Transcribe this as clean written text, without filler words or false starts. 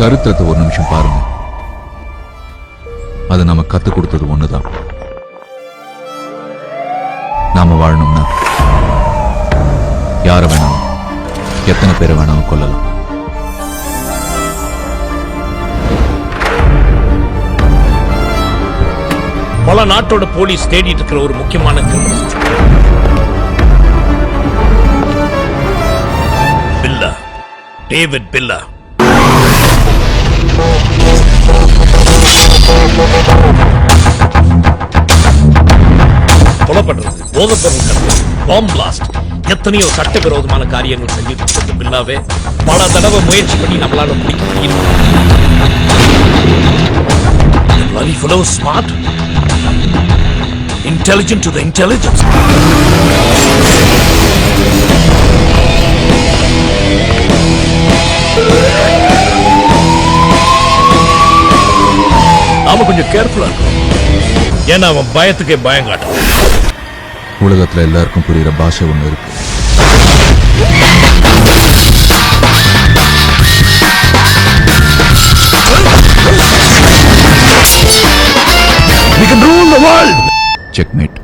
சரித்திரத்தை ஒரு நிமிஷம் பாருங்க. அது நம்ம கத்து கொடுத்தது ஒண்ணுதான். நாம வாழணும்னா யார வேணாலும் எத்தனை பேரை வேணாலும் கொல்லலாம். பல நாட்டோட போலீஸ் தேடிட்டு இருக்கிற ஒரு முக்கியமான கிரிமினல் பில்லா, டேவிட் பில்லா. கொலைப்படுறது, போதைப்பொருள் கடத்தல், பாம் பிளாஸ்ட், எத்தனையோ சட்டவிரோதமான காரியங்கள் செஞ்சுட்டு இருக்க பில்லாவே பல தடவை முயற்சி பண்ணி நம்மளால முடிக்க முடியும். Bloody fellow smart, intelligent to the intelligence. நாம கொஞ்சம் கேர்ஃபுல்லா இருக்கணும். ஏன்னா அவன் பயத்துக்கே பயம் காட்டும். உலகத்துல எல்லாருக்கும் புரியுற பாஷை ஒண்ணு இருக்கு. We can rule the world. Checkmate.